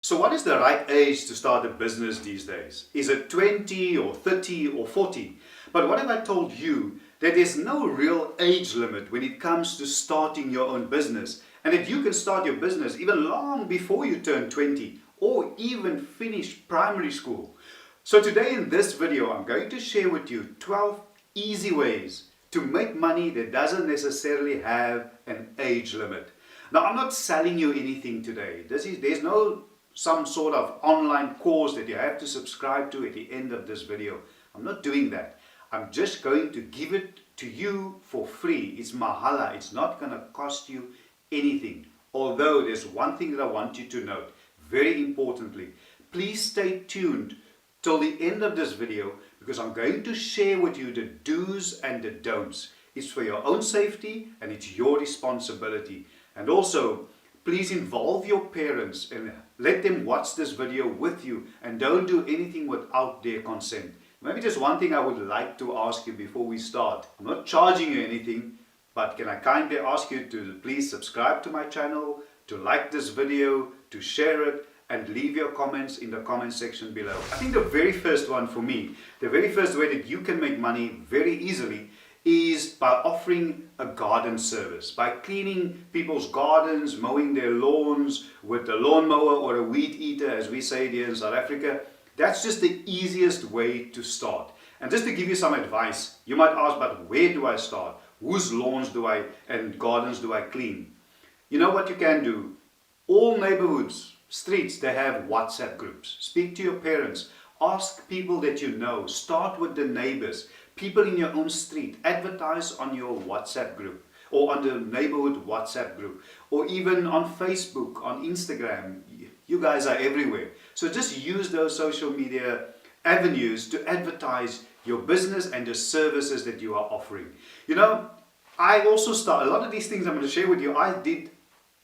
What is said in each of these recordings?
So what is the right age to start a business these days? Is it 20 or 30 or 40? But what if I told you that there's no real age limit when it comes to starting your own business, and that you can start your business even long before you turn 20 or even finish primary school? So today in this video, I'm going to share with you 12 easy ways to make money that doesn't necessarily have an age limit. Now, I'm not selling you anything today. There's no some sort of online course that you have to subscribe to at the end of this video. I'm not doing that. I'm just going to give it to you for free. It's mahala. It's not going to cost you anything. Although there's one thing that I want you to note, very importantly, please stay tuned till the end of this video, because I'm going to share with you the do's and the don'ts. It's for your own safety and it's your responsibility. And also, please involve your parents and let them watch this video with you, and don't do anything without their consent. Maybe just one thing I would like to ask you before we start. I'm not charging you anything, but can I kindly ask you to please subscribe to my channel, to like this video, to share it, and leave your comments in the comment section below. I think the very first one for me, the very first way that you can make money very easily is by offering a garden service, by cleaning people's gardens, mowing their lawns with a lawnmower or a weed eater, as we say here in South Africa. That's just the easiest way to start. And just to give you some advice, you might ask, but where do I start? Whose lawns and gardens do I clean? You know what you can do? All neighborhoods, streets, they have WhatsApp groups. Speak to your parents. Ask people that you know. Start with the neighbors. People in your own street. Advertise on your WhatsApp group or on the neighborhood WhatsApp group, or even on Facebook, on Instagram. You guys are everywhere. So just use those social media avenues to advertise your business and the services that you are offering. You know, I also start, a lot of these things I'm going to share with you, I did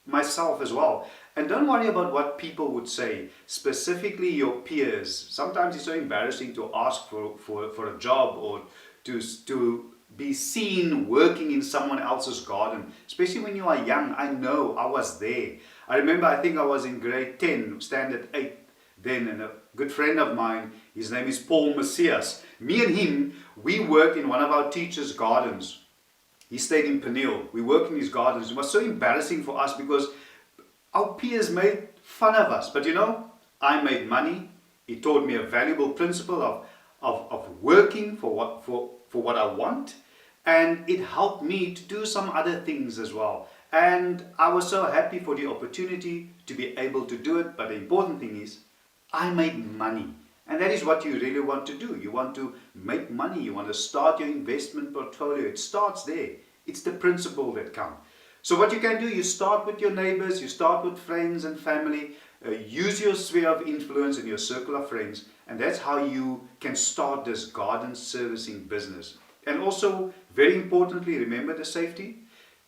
myself as well. And don't worry about what people would say, specifically your peers. Sometimes it's so embarrassing to ask for a job or to be seen working in someone else's garden, especially when you are young. I know, I was there. I remember, I think I was in grade 10, standard 8 then, and a good friend of mine, his name is Paul Macias. Me and him, we worked in one of our teachers' gardens. He stayed in Peniel. We worked in his gardens. It was so embarrassing for us because our peers made fun of us. But you know, I made money. It taught me a valuable principle of working for what I want. And it helped me to do some other things as well. And I was so happy for the opportunity to be able to do it. But the important thing is, I made money. And that is what you really want to do. You want to make money. You want to start your investment portfolio. It starts there. It's the principle that counts. So what you can do, you start with your neighbors, you start with friends and family, use your sphere of influence and your circle of friends, and that's how you can start this garden servicing business. And also, very importantly, remember the safety.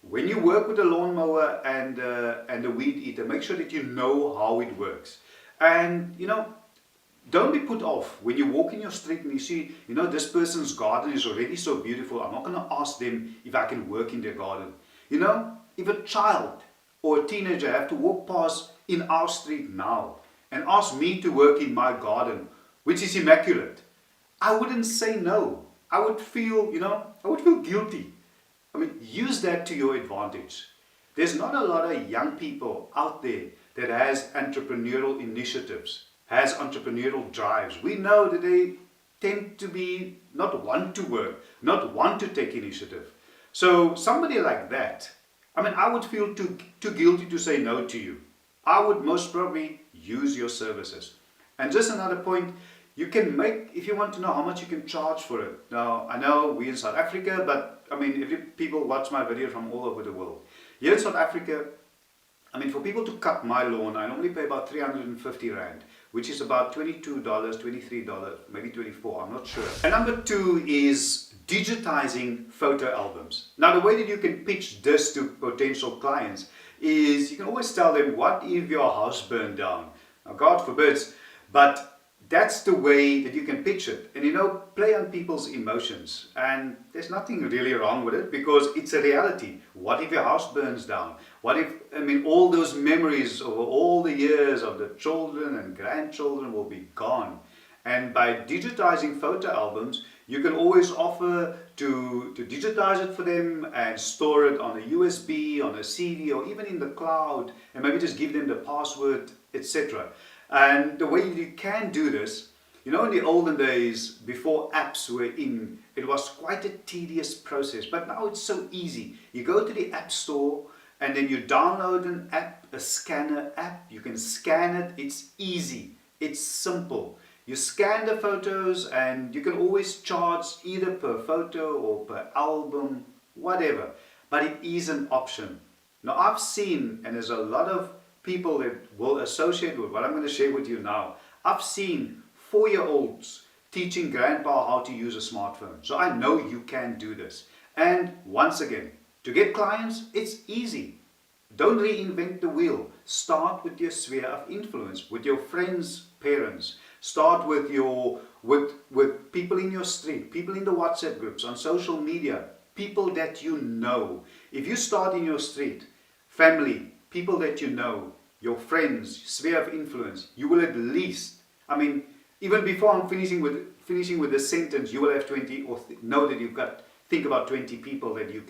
When you work with a lawnmower and a weed eater, make sure that you know how it works. And you know, don't be put off when you walk in your street and you see, you know, this person's garden is already so beautiful. I'm not going to ask them if I can work in their garden. You know, if a child or a teenager have to walk past in our street now and ask me to work in my garden, which is immaculate, I wouldn't say no. I would feel, you know, I would feel guilty. I mean, use that to your advantage. There's not a lot of young people out there that has entrepreneurial initiatives, has entrepreneurial drives. We know that they tend to be not want to work, not want to take initiative. So somebody like that, I mean, I would feel too guilty to say no to you. I would most probably use your services. And just another point, you can make, if you want to know how much you can charge for it. Now, I know we're in South Africa, but I mean, people watch my video from all over the world. Here in South Africa, I mean, for people to cut my lawn, I normally pay about 350 Rand, which is about $22, $23, maybe 24, I'm not sure. And number 2 is digitizing photo albums. Now, the way that you can pitch this to potential clients is you can always tell them, what if your house burned down? Now, God forbids, but that's the way that you can pitch it. And you know, play on people's emotions. And there's nothing really wrong with it because it's a reality. what if your house burns down? What if, all those memories over all the years of the children and grandchildren will be gone. And by digitizing photo albums, you can always offer to digitize it for them and store it on a USB, on a CD, or even in the cloud, and maybe just give them the password, etc. And the way you can do this, in the olden days, before apps were in, it was quite a tedious process, but now it's so easy. You go to the App Store and then you download an app, a scanner app. You can scan it. It's easy. It's simple. You scan the photos and you can always charge either per photo or per album, whatever. But it is an option. Now I've seen, and there's a lot of people that will associate with what I'm going to share with you now. I've seen 4-year-olds teaching grandpa how to use a smartphone. So I know you can do this. And once again, to get clients, it's easy. Don't reinvent the wheel. Start with your sphere of influence, with your friends' parents. Start with with people in your street, people in the WhatsApp groups, on social media, people that you know. If you start in your street, family, people that you know, your friends, sphere of influence, you will at least, even before I'm finishing with this sentence, you will have 20, or know that think about 20 people that you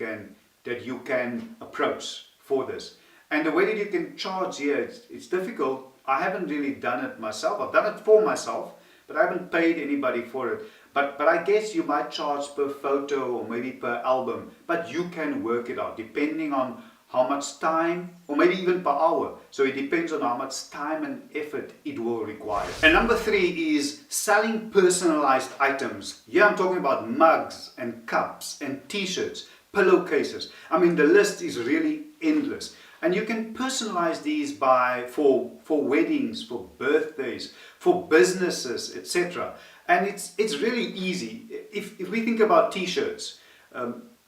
can approach for this. And the way that you can charge here, it's difficult. I haven't really done it myself. I've done it for myself, but I haven't paid anybody for it. But I guess you might charge per photo or maybe per album, but you can work it out depending on how much time, or maybe even per hour. So it depends on how much time and effort it will require. And number 3 is selling personalized items. Here I'm talking about mugs and cups and t-shirts, pillowcases. The list is really endless. And you can personalize these for weddings, for birthdays, for businesses, etc. And it's really easy. If we think about t-shirts,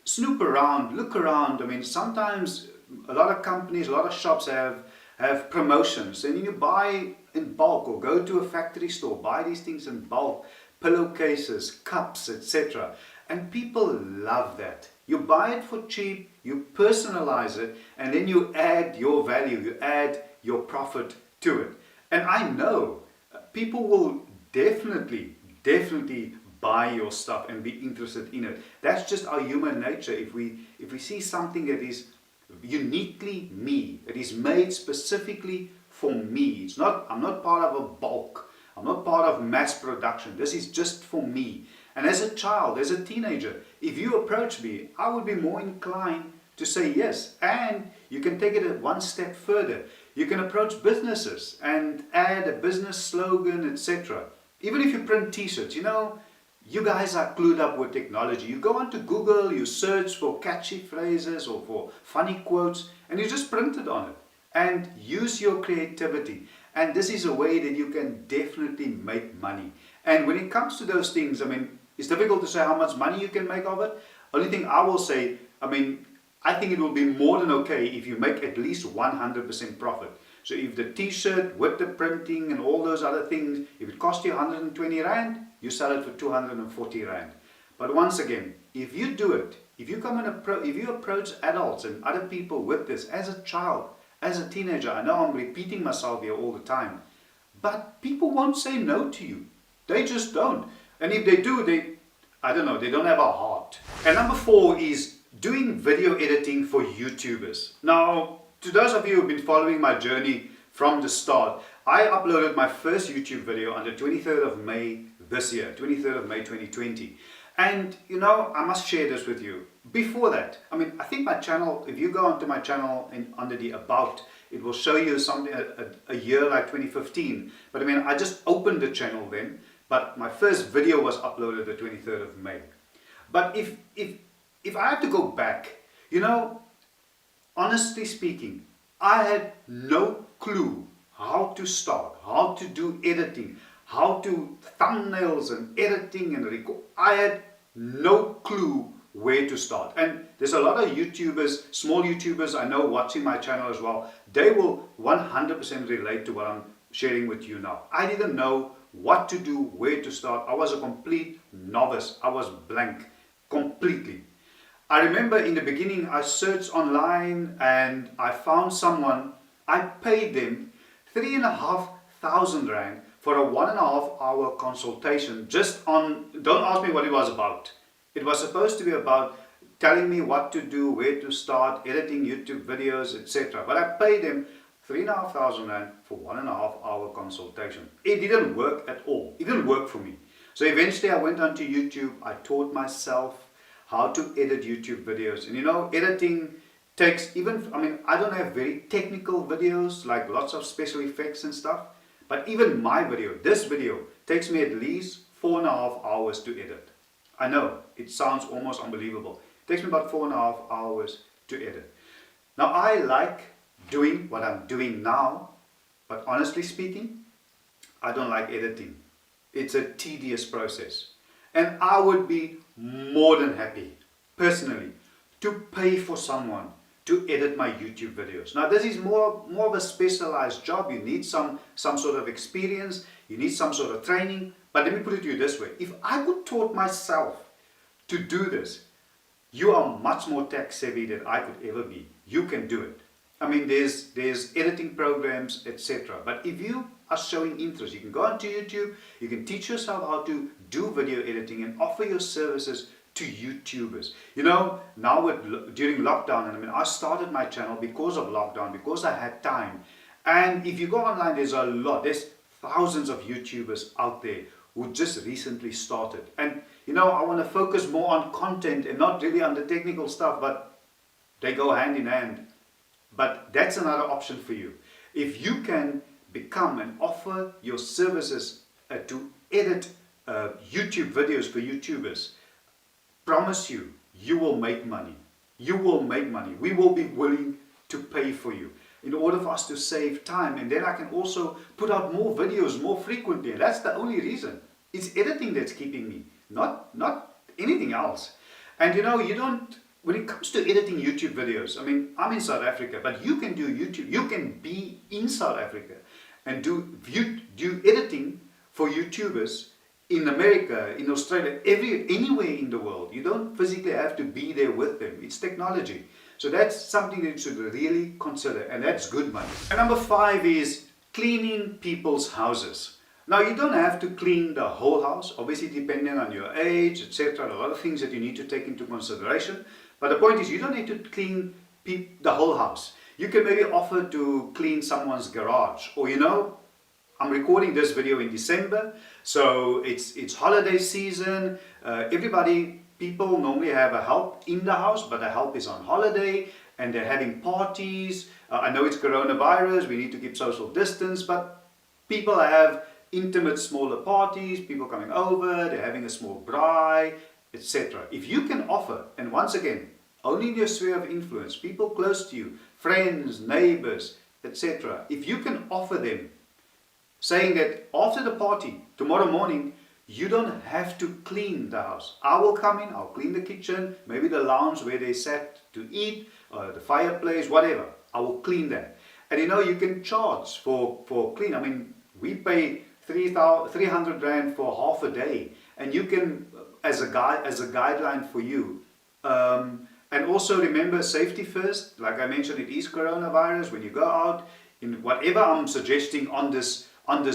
snoop around, look around. Sometimes a lot of companies, a lot of shops have promotions, and you buy in bulk or go to a factory store, buy these things in bulk, pillowcases, cups, etc. And people love that. You buy it for cheap, you personalize it, and then you add your value, you add your profit to it. And I know people will definitely buy your stuff and be interested in it. That's just our human nature. If we see something that is uniquely me, it is made specifically for me. I'm not part of a bulk. I'm not part of mass production. This is just for me. And as a child, as a teenager, if you approach me, I would be more inclined to say yes. And you can take it one step further. You can approach businesses and add a business slogan, etc. Even if you print t-shirts, you guys are clued up with technology. You go onto Google, you search for catchy phrases or for funny quotes, and you just print it on it. And use your creativity. And this is a way that you can definitely make money. And when it comes to those things, it's difficult to say how much money you can make of it. Only thing I will say, I think it will be more than okay if you make at least 100% profit. So if the t-shirt with the printing and all those other things, if it costs you 120 Rand, you sell it for 240 Rand. But once again, if you do it, if you approach adults and other people with this as a child, as a teenager, I know I'm repeating myself here all the time, but people won't say no to you. They just don't. And if they do, they don't have a heart. And number 4 is doing video editing for YouTubers. Now, to those of you who have been following my journey from the start, I uploaded my first YouTube video on the 23rd of May this year, 23rd of May 2020. And I must share this with you. Before that, I think my channel, if you go onto my channel and under the About, it will show you something, a year like 2015. But I just opened the channel then, but my first video was uploaded the 23rd of May. But if I have to go back, honestly speaking, I had no clue how to start, how to do editing, how to thumbnails and editing and record. I had no clue where to start. And there's a lot of YouTubers, small YouTubers I know watching my channel as well. They will 100% relate to what I'm sharing with you now. I didn't know what to do, where to start. I was a complete novice. I was blank completely. I remember in the beginning I searched online and I found someone. I paid them 3,500 rand for a 1.5 hour consultation just on, don't ask me what it was about. It was supposed to be about telling me what to do, where to start, editing YouTube videos, etc. But I paid them 3,500 rand for 1.5 hour consultation. It didn't work at all. It didn't work for me. So eventually I went onto YouTube. I taught myself how to edit YouTube videos. And you know, editing takes even, I don't have very technical videos like lots of special effects and stuff. But even my video, this video, takes me at least 4.5 hours to edit. I know, it sounds almost unbelievable. It takes me about 4.5 hours to edit. Now I like doing what I'm doing now, but honestly speaking, I don't like editing. It's a tedious process. And I would be more than happy, personally, to pay for someone to edit my YouTube videos. Now this is more of a specialized job. You need some sort of experience, you need some sort of training. But let me put it to you this way. If I could taught myself to do this, you are much more tech savvy than I could ever be. You can do it. I mean, there's editing programs, etc. But if you are showing interest, you can go onto YouTube, you can teach yourself how to do video editing and offer your services to YouTubers. You know, now during lockdown, and I started my channel because of lockdown, because I had time. And if you go online, there's thousands of YouTubers out there who just recently started. And you know, I want to focus more on content and not really on the technical stuff, but they go hand in hand. But that's another option for you. If you can become and offer your services to edit YouTube videos for YouTubers, promise you, you will make money. You will make money. We will be willing to pay for you in order for us to save time. And then I can also put out more videos more frequently. And that's the only reason. It's editing that's keeping me, not anything else. And you know, when it comes to editing YouTube videos, I'm in South Africa, but you can do YouTube. You can be in South Africa and do editing for YouTubers in America, in Australia, anywhere in the world. You don't physically have to be there with them. It's technology. So that's something that you should really consider, and that's good money. And number 5 is cleaning people's houses. Now you don't have to clean the whole house, obviously depending on your age, etc. A lot of things that you need to take into consideration. But the point is, you don't need to clean the whole house. You can maybe offer to clean someone's garage, or you know, I'm recording this video in December, so it's holiday season. People normally have a help in the house, but the help is on holiday and they're having parties. I know it's coronavirus, we need to keep social distance, but people have intimate smaller parties, people coming over, they're having a small braai, etc. If you can offer, and once again, only in your sphere of influence, people close to you, friends, neighbors, etc. If you can offer them, saying that after the party, tomorrow morning, you don't have to clean the house. I will come in, I'll clean the kitchen, maybe the lounge where they sat to eat, the fireplace, whatever. I will clean that. And you know, you can charge for clean. We pay 300 rand for half a day, and you can, as a guideline for you. And also remember, safety first. Like I mentioned, it is coronavirus. When you go out, in whatever I'm suggesting on this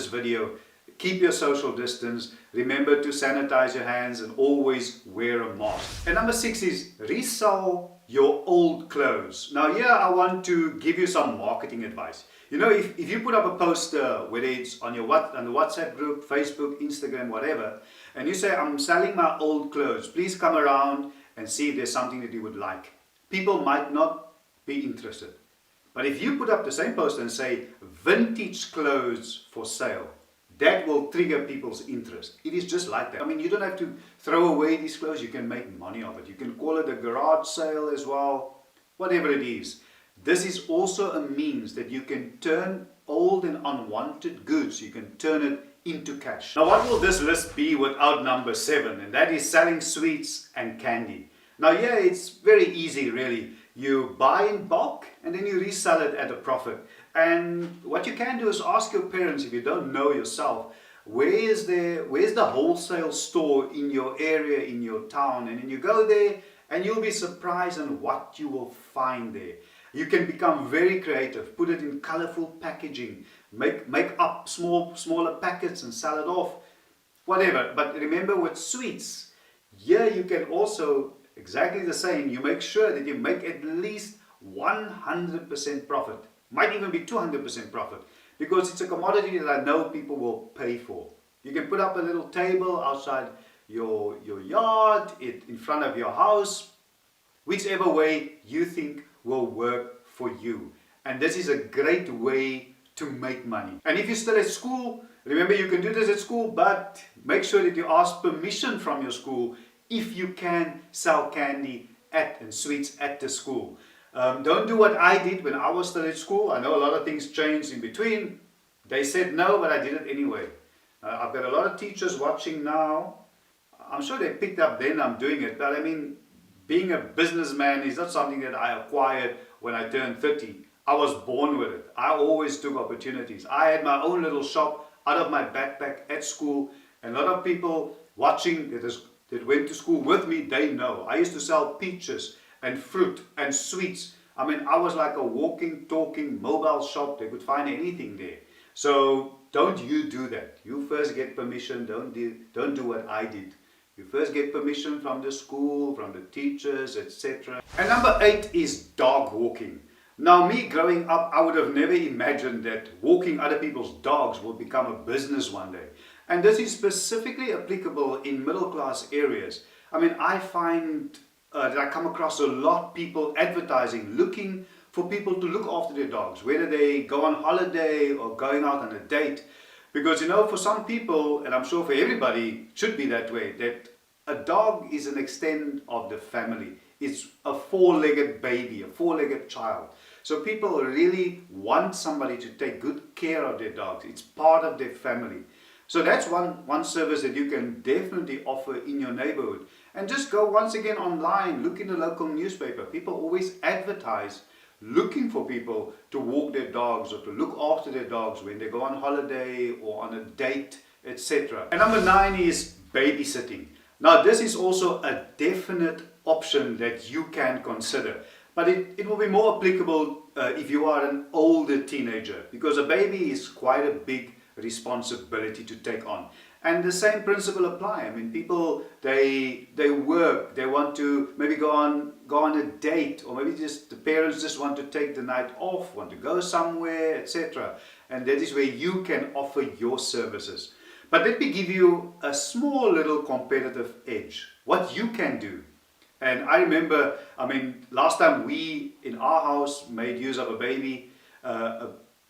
video, keep your social distance. Remember to sanitize your hands and always wear a mask. And number 6 is resell your old clothes. Now here I want to give you some marketing advice. You know, if you put up a poster, whether it's on the WhatsApp group, Facebook, Instagram, whatever, and you say, I'm selling my old clothes, please come around and see if there's something that you would like. People might not be interested. But if you put up the same poster and say, vintage clothes for sale, that will trigger people's interest. It is just like that. You don't have to throw away these clothes. You can make money of it. You can call it a garage sale as well, whatever it is. This is also a means that you can turn old and unwanted goods, you can turn it into cash. Now what will this list be without number 7? And that is selling sweets and candy. Now yeah, it's very easy really. You buy in bulk and then you resell it at a profit. And what you can do is ask your parents, if you don't know yourself, where's the wholesale store in your area, in your town, and then you go there and you'll be surprised on what you will find there. You can become very creative, put it in colorful packaging, make up smaller packets and sell it off, whatever. But remember, with sweets, here you can also, exactly the same, you make sure that you make at least 100% profit, might even be 200% profit, because it's a commodity that I know people will pay for. You can put up a little table outside your yard, in front of your house, whichever way you think will work for you. And this is a great way to make money. And if you're still at school, remember, you can do this at school, but make sure that you ask permission from your school if you can sell candy and sweets at the school. Don't do what I did when I was still at school. I know a lot of things changed in between. They said no, but I did it anyway. I've got a lot of teachers watching now. I'm sure they picked up then I'm doing it, but I mean, being a businessman is not something that I acquired when I turned 30. I was born with it. I always took opportunities. I had my own little shop out of my backpack at school, and a lot of people watching that went to school with me, they know. I used to sell peaches and fruit and sweets. I mean, I was like a walking, talking mobile shop. They could find anything there. So don't you do that. You first get permission. Don't do what I did. You first get permission from the school, from the teachers, etc. And number 8 is dog walking. Now, me growing up, I would have never imagined that walking other people's dogs will become a business one day. And this is specifically applicable in middle class areas. I mean, I find that I come across a lot of people advertising, looking for people to look after their dogs, whether they go on holiday or going out on a date. Because, you know, for some people, and I'm sure for everybody, it should be that way, that a dog is an extent of the family. It's a four-legged baby, a four-legged child. So people really want somebody to take good care of their dogs. It's part of their family. So that's one service that you can definitely offer in your neighborhood. And just go once again online, look in the local newspaper. People always advertise looking for people to walk their dogs or to look after their dogs when they go on holiday or on a date, etc. And number 9 is babysitting. Now, this is also a definite option that you can consider, but it will be more applicable if you are an older teenager, because a baby is quite a big responsibility to take on. And the same principle apply. I mean, people, they work, they want to maybe go on a date, or maybe just the parents just want to take the night off, want to go somewhere, etc. And that is where you can offer your services. But let me give you a small little competitive edge, what you can do. And I remember, I mean, last time we in our house made use of a baby,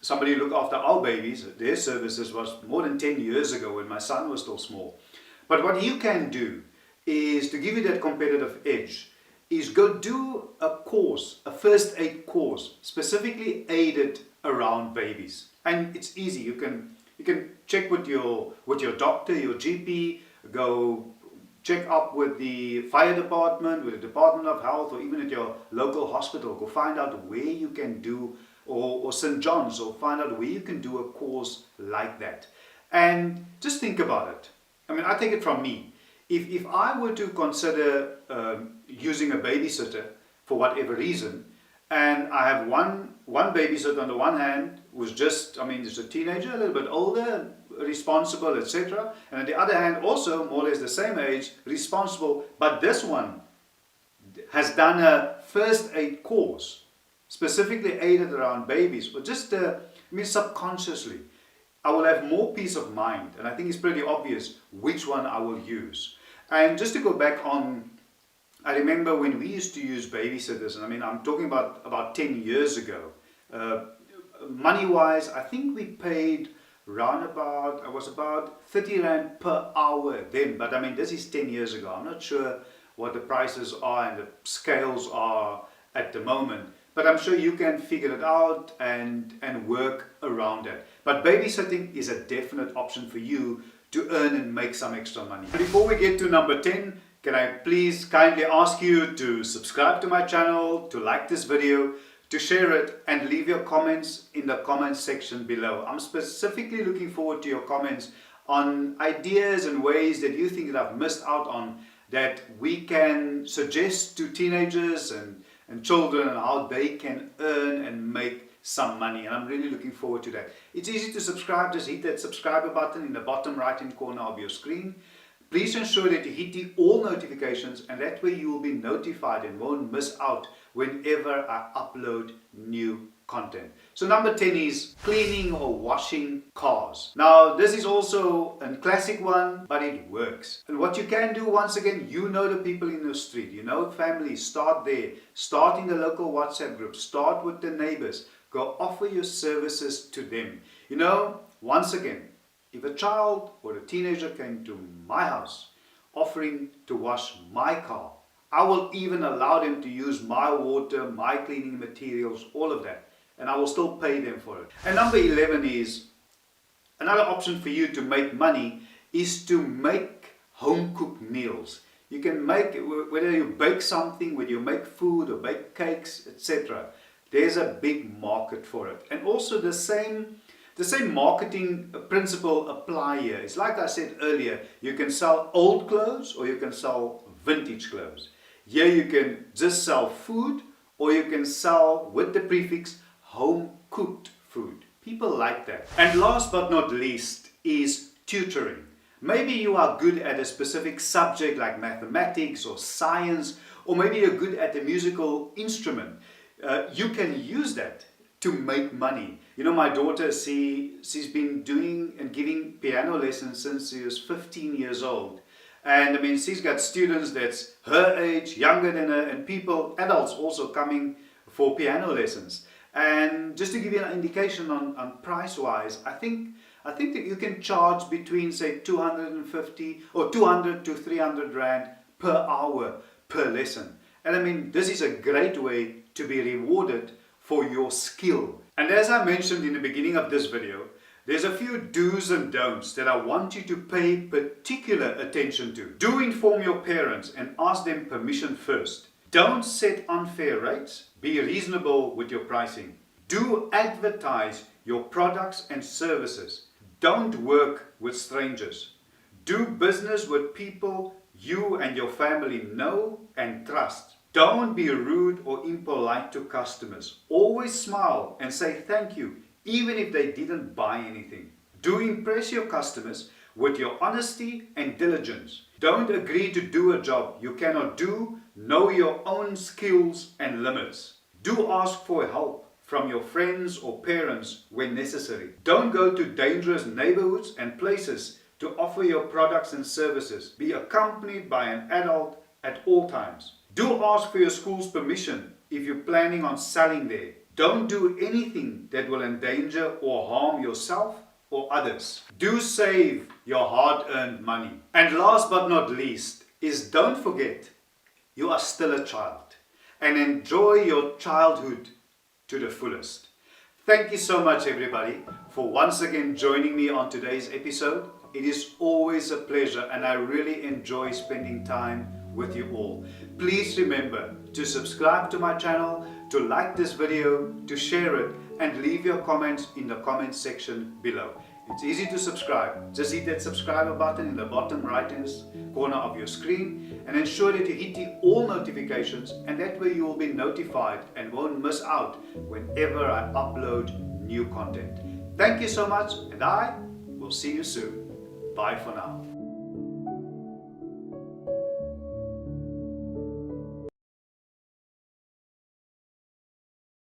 somebody looked after our babies. Their services was more than 10 years ago when my son was still small. But what you can do is, to give you that competitive edge, is go do a course, a first aid course, specifically aided around babies. And it's easy. You can check with your doctor, your GP, go check up with the fire department, with the Department of Health, or even at your local hospital. Go find out where you can do, or St. John's, or find out where you can do a course like that. And just think about it. I mean, I take it from me. If I were to consider using a babysitter for whatever reason, and I have one babysitter on the one hand who's just, I mean, is a teenager, a little bit older, responsible, etc. And on the other hand, also more or less the same age, responsible, but this one has done a first aid course, specifically aided around babies, but just, I mean, subconsciously, I will have more peace of mind. And I think it's pretty obvious which one I will use. And just to go back on, I remember when we used to use babysitters, and I mean, I'm talking about 10 years ago. Money-wise, I think we paid round about, it was about 30 Rand per hour then. But I mean, this is 10 years ago. I'm not sure what the prices are and the scales are at the moment. But I'm sure you can figure it out and work around it. But babysitting is a definite option for you to earn and make some extra money. Before we get to number 10, can I please kindly ask you to subscribe to my channel, to like this video, to share it, and leave your comments in the comments section below. I'm specifically looking forward to your comments on ideas and ways that you think that I've missed out on that we can suggest to teenagers and children how they can earn and make some money, and I'm really looking forward to that. It's easy to subscribe. Just hit that subscriber button in the bottom right hand corner of your screen. Please ensure that you hit the all notifications, and that way you will be notified and won't miss out whenever I upload new content. So number 10 is cleaning or washing cars. Now this is also a classic one, but it works. And what you can do, once again, you know the people in the street, you know families, start there, start in the local WhatsApp group, start with the neighbors, go offer your services to them. You know, once again, if a child or a teenager came to my house offering to wash my car, I will even allow them to use my water, my cleaning materials, all of that. And I will still pay them for it. And number 11 is, another option for you to make money is to make home cooked meals. You can make, whether you bake something, whether you make food or bake cakes, etc. There's a big market for it. And also the same marketing principle apply here. It's like I said earlier, you can sell old clothes or you can sell vintage clothes. Here you can just sell food, or you can sell with the prefix home cooked food. People like that. And last but not least is tutoring. Maybe you are good at a specific subject like mathematics or science, or maybe you're good at a musical instrument. You can use that to make money. You know, my daughter, she's been doing and giving piano lessons since she was 15 years old. And I mean, she's got students that's her age, younger than her, and people, adults also coming for piano lessons. And just to give you an indication on price-wise, I think that you can charge between, say, 250 or 200 to 300 Rand per hour per lesson. And I mean, this is a great way to be rewarded for your skill. And as I mentioned in the beginning of this video, there's a few do's and don'ts that I want you to pay particular attention to. Do inform your parents and ask them permission first. Don't set unfair rates. Be reasonable with your pricing. Do advertise your products and services. Don't work with strangers. Do business with people you and your family know and trust. Don't be rude or impolite to customers. Always smile and say thank you, even if they didn't buy anything. Do impress your customers with your honesty and diligence. Don't agree to do a job you cannot do. Know your own skills and limits. Do ask for help from your friends or parents when necessary. Don't go to dangerous neighborhoods and places to offer your products and services. Be accompanied by an adult at all times. Do ask for your school's permission if you're planning on selling there. Don't do anything that will endanger or harm yourself or others. Do save your hard-earned money. And last but not least is, don't forget, you are still a child, and enjoy your childhood to the fullest. Thank you so much, everybody, for once again joining me on today's episode. It is always a pleasure, and I really enjoy spending time with you all. Please remember to subscribe to my channel, to like this video, to share it, and leave your comments in the comment section below. It's easy to subscribe. Just hit that subscriber button in the bottom right hand corner of your screen, and ensure that you hit the all notifications, and that way you will be notified and won't miss out whenever I upload new content. Thank you so much, and I will see you soon. Bye for now.